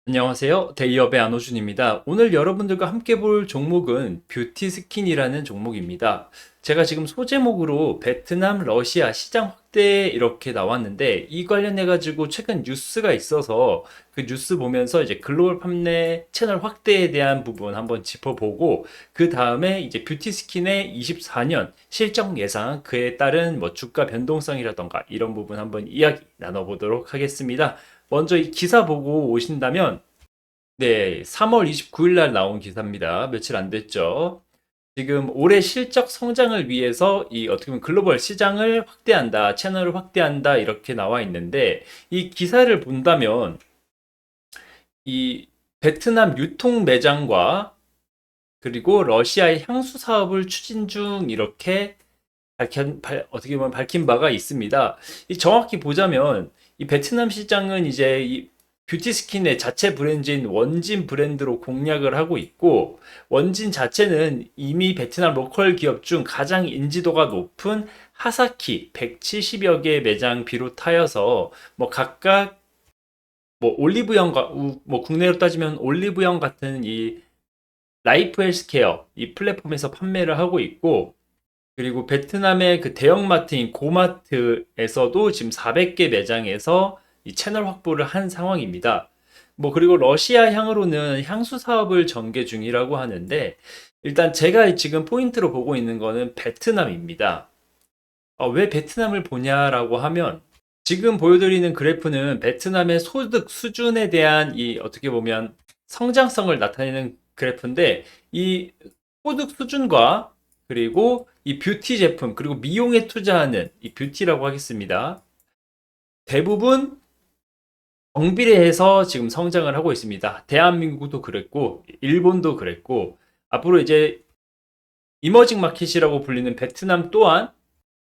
안녕하세요. 데이업의 안호준입니다. 오늘 여러분들과 함께 볼 종목은 뷰티 스킨이라는 종목입니다. 제가 지금 소제목으로 베트남, 러시아 시장 확대 이렇게 나왔는데 이 관련해 가지고 최근 뉴스가 있어서 그 뉴스 보면서 이제 글로벌 판매 채널 확대에 대한 부분 한번 짚어보고 그 다음에 이제 뷰티 스킨의 24년 실적 예상 그에 따른 뭐 주가 변동성이라던가 이런 부분 한번 이야기 나눠보도록 하겠습니다. 먼저 이 기사 보고 오신다면, 네, 3월 29일 날 나온 기사입니다. 며칠 안 됐죠. 지금 올해 실적 성장을 위해서 이 어떻게 보면 글로벌 시장을 확대한다, 채널을 확대한다, 이렇게 나와 있는데, 이 기사를 본다면, 이 베트남 유통 매장과 그리고 러시아의 향수 사업을 추진 중 이렇게 어떻게 보면 밝힌 바가 있습니다. 이 정확히 보자면 이 베트남 시장은 이제 이 뷰티 스킨의 자체 브랜드인 원진 브랜드로 공략을 하고 있고 원진 자체는 이미 베트남 로컬 기업 중 가장 인지도가 높은 하사키 170여 개의 매장 비롯하여서 뭐 각각 뭐 올리브영과 뭐 국내로 따지면 올리브영 같은 이 라이프 헬스케어 이 플랫폼에서 판매를 하고 있고 그리고 베트남의 그 대형마트인 고마트에서도 지금 400개 매장에서 이 채널 확보를 한 상황입니다. 뭐 그리고 러시아 향으로는 향수 사업을 전개 중이라고 하는데 일단 제가 지금 포인트로 보고 있는 거는 베트남입니다. 왜 베트남을 보냐라고 하면 지금 보여드리는 그래프는 베트남의 소득 수준에 대한 이 어떻게 보면 성장성을 나타내는 그래프인데 이 소득 수준과 그리고 이 뷰티 제품 그리고 미용에 투자하는 이 뷰티라고 하겠습니다. 대부분 정비례해서 지금 성장을 하고 있습니다. 대한민국도 그랬고 일본도 그랬고 앞으로 이제 이머징 마켓이라고 불리는 베트남 또한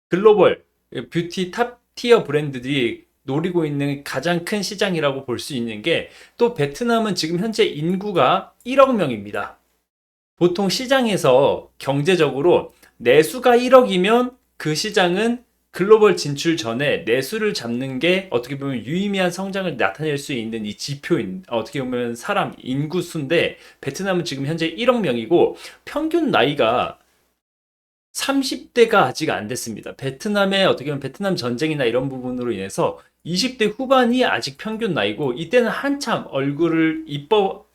글로벌 뷰티 탑 티어 브랜드들이 노리고 있는 가장 큰 시장이라고 볼 수 있는 게 또 베트남은 지금 현재 인구가 1억 명입니다. 보통 시장에서 경제적으로 내수가 1억이면 그 시장은 글로벌 진출 전에 내수를 잡는 게 어떻게 보면 유의미한 성장을 나타낼 수 있는 이 지표인 어떻게 보면 사람 인구수인데 베트남은 지금 현재 1억 명이고 평균 나이가 30대가 아직 안 됐습니다. 베트남의 어떻게 보면 베트남 전쟁이나 이런 부분으로 인해서 20대 후반이 아직 평균 나이고 이때는 한참 얼굴을 이뻐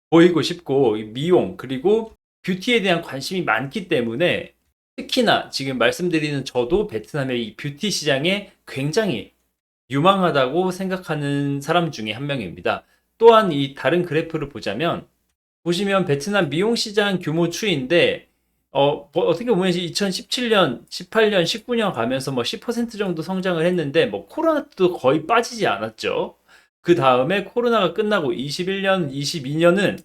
보이고 싶고 미용 그리고 뷰티에 대한 관심이 많기 때문에 특히나 지금 말씀드리는 저도 베트남의 이 뷰티 시장에 굉장히 유망하다고 생각하는 사람 중에 한 명입니다. 또한 이 다른 그래프를 보자면 보시면 베트남 미용 시장 규모 추이인데 뭐 어떻게 보면 2017년, 18년, 19년 가면서 뭐 10% 정도 성장을 했는데 뭐 코로나 때도 거의 빠지지 않았죠. 그 다음에 코로나가 끝나고 21년, 22년은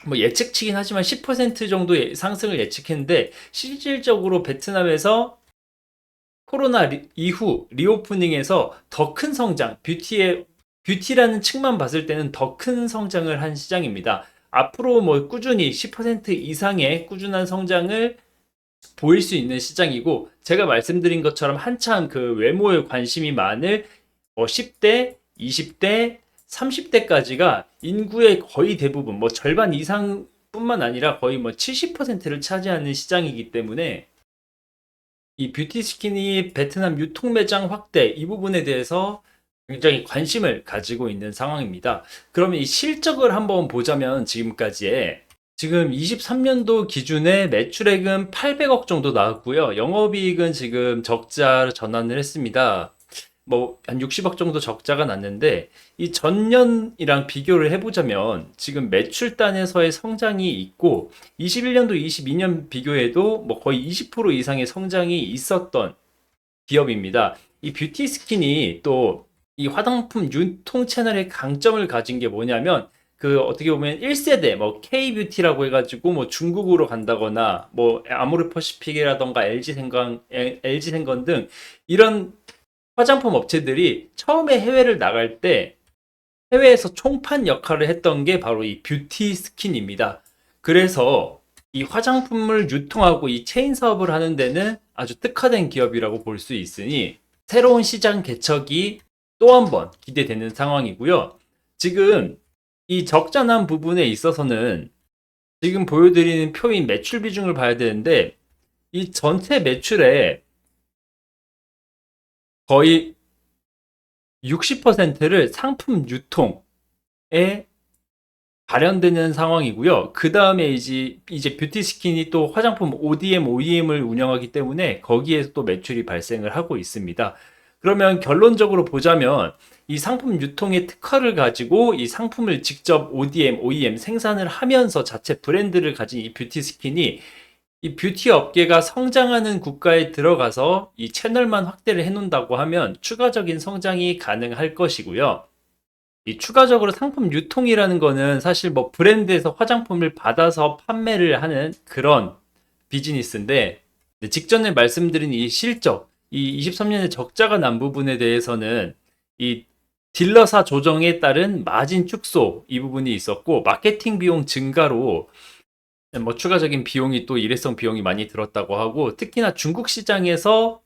뭐 예측치긴 하지만 10% 정도의 상승을 예측했는데 실질적으로 베트남에서 코로나 이후 리오프닝에서 더 큰 성장, 뷰티라는 층만 봤을 때는 더 큰 성장을 한 시장입니다. 앞으로 뭐 꾸준히 10% 이상의 꾸준한 성장을 보일 수 있는 시장이고 제가 말씀드린 것처럼 한참 그 외모에 관심이 많을 10대, 20대, 30대까지가 인구의 거의 대부분 뭐 절반 이상뿐만 아니라 거의 뭐 70%를 차지하는 시장이기 때문에 이 뷰티 스킨이 베트남 유통 매장 확대 이 부분에 대해서 굉장히 관심을 가지고 있는 상황입니다. 그러면 이 실적을 한번 보자면 지금까지의 지금 23년도 기준에 매출액은 800억 정도 나왔고요. 영업이익은 지금 적자 전환을 했습니다. 뭐 한 60억 정도 적자가 났는데 이 전년이랑 비교를 해보자면 지금 매출단에서의 성장이 있고 21년도 22년 비교해도 뭐 거의 20% 이상의 성장이 있었던 기업입니다. 이 뷰티 스킨이 또 이 화장품 유통 채널의 강점을 가진 게 뭐냐면 그 어떻게 보면 1세대 뭐 K-뷰티라고 해가지고 뭐 중국으로 간다거나 뭐 아모르퍼시픽이라던가 LG생건 등 이런 화장품 업체들이 처음에 해외를 나갈 때 해외에서 총판 역할을 했던 게 바로 이 뷰티 스킨입니다. 그래서 이 화장품을 유통하고 이 체인 사업을 하는 데는 아주 특화된 기업이라고 볼 수 있으니 새로운 시장 개척이 또 한 번 기대되는 상황이고요. 지금 이 적자난 부분에 있어서는 지금 보여드리는 표인 매출 비중을 봐야 되는데, 이 전체 매출의 거의 60%를 상품 유통에 발현되는 상황이고요. 그 다음에 이제 뷰티 스킨이 또 화장품 ODM, OEM을 운영하기 때문에 거기에서 또 매출이 발생을 하고 있습니다. 그러면 결론적으로 보자면 이 상품 유통의 특화를 가지고 이 상품을 직접 ODM, OEM 생산을 하면서 자체 브랜드를 가진 이 뷰티 스킨이 이 뷰티 업계가 성장하는 국가에 들어가서 이 채널만 확대를 해놓는다고 하면 추가적인 성장이 가능할 것이고요. 이 추가적으로 상품 유통이라는 거는 사실 뭐 브랜드에서 화장품을 받아서 판매를 하는 그런 비즈니스인데, 직전에 말씀드린 이 실적, 이 23년에 적자가 난 부분에 대해서는 이 딜러사 조정에 따른 마진 축소 이 부분이 있었고, 마케팅 비용 증가로 뭐 추가적인 비용이 또 일회성 비용이 많이 들었다고 하고, 특히나 중국 시장에서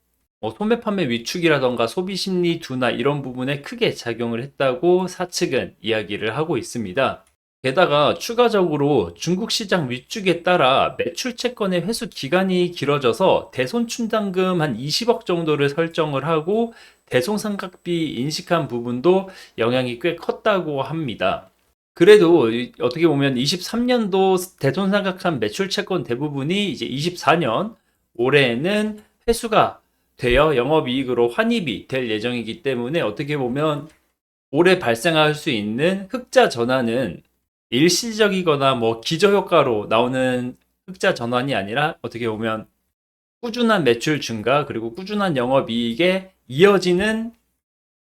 소매 판매 위축이라던가 소비 심리 둔화 이런 부분에 크게 작용을 했다고 사측은 이야기를 하고 있습니다. 게다가 추가적으로 중국 시장 위축에 따라 매출 채권의 회수 기간이 길어져서 대손충당금 한 20억 정도를 설정을 하고 대손상각비 인식한 부분도 영향이 꽤 컸다고 합니다. 그래도 어떻게 보면 23년도 대손상각한 매출 채권 대부분이 이제 24년 올해에는 회수가 되어 영업이익으로 환입이 될 예정이기 때문에 어떻게 보면 올해 발생할 수 있는 흑자 전환은 일시적이거나 뭐 기저효과로 나오는 흑자 전환이 아니라 어떻게 보면 꾸준한 매출 증가 그리고 꾸준한 영업이익에 이어지는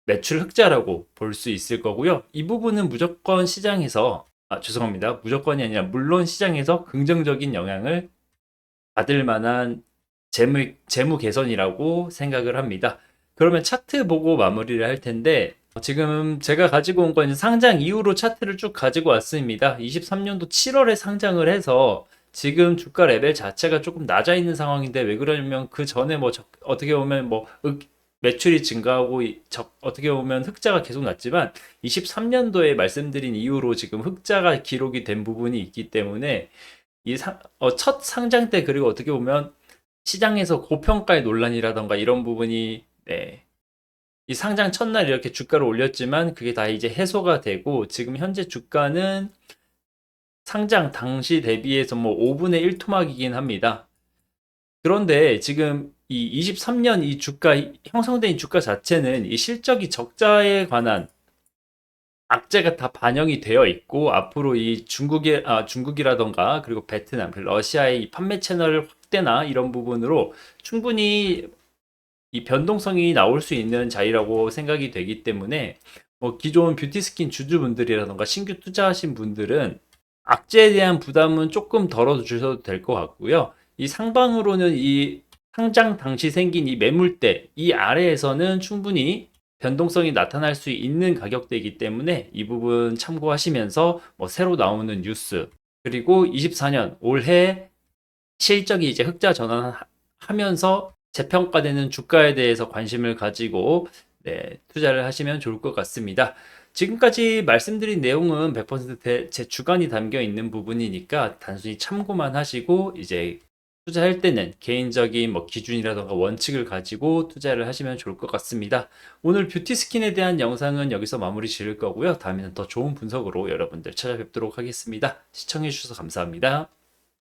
매출 흑자라고 볼 수 있을 거고요. 이 부분은 무조건 시장에서 죄송합니다. 무조건이 아니라 물론 시장에서 긍정적인 영향을 받을 만한 재무 개선이라고 생각을 합니다. 그러면 차트 보고 마무리를 할 텐데, 지금 제가 가지고 온 건 상장 이후로 차트를 쭉 가지고 왔습니다. 23년도 7월에 상장을 해서 지금 주가 레벨 자체가 조금 낮아 있는 상황인데, 왜 그러냐면 그 전에 뭐 어떻게 보면 뭐 매출이 증가하고 어떻게 보면 흑자가 계속 났지만 23년도에 말씀드린 이후로 지금 흑자가 기록이 된 부분이 있기 때문에 첫 상장 때 그리고 어떻게 보면 시장에서 고평가의 논란이라던가 이런 부분이 이 상장 첫날 이렇게 주가를 올렸지만 그게 다 이제 해소가 되고 지금 현재 주가는 상장 당시 대비해서 뭐 5분의 1 토막이긴 합니다. 그런데 지금 이 23년 이 주가 형성된 주가 자체는 이 실적이 적자에 관한 악재가 다 반영이 되어 있고 앞으로 이 중국이라던가 그리고 베트남, 러시아의 이 판매 채널 확대나 이런 부분으로 충분히 이 변동성이 나올 수 있는 자리라고 생각이 되기 때문에 뭐 기존 뷰티 스킨 주주분들이라던가 신규 투자하신 분들은 악재에 대한 부담은 조금 덜어주셔도 될 것 같고요. 이 상방으로는 이 상장 당시 생긴 이 매물대 이 아래에서는 충분히 변동성이 나타날 수 있는 가격대이기 때문에 이 부분 참고하시면서 뭐 새로 나오는 뉴스 그리고 24년 올해 실적이 이제 흑자 전환하면서 재평가되는 주가에 대해서 관심을 가지고 투자를 하시면 좋을 것 같습니다. 지금까지 말씀드린 내용은 100%제 주관이 담겨 있는 부분이니까 단순히 참고만 하시고 이제 투자할 때는 개인적인 뭐 기준이라던가 원칙을 가지고 투자를 하시면 좋을 것 같습니다. 오늘 뷰티 스킨에 대한 영상은 여기서 마무리 지을 거고요. 다음에는 더 좋은 분석으로 여러분들 찾아뵙도록 하겠습니다. 시청해 주셔서 감사합니다.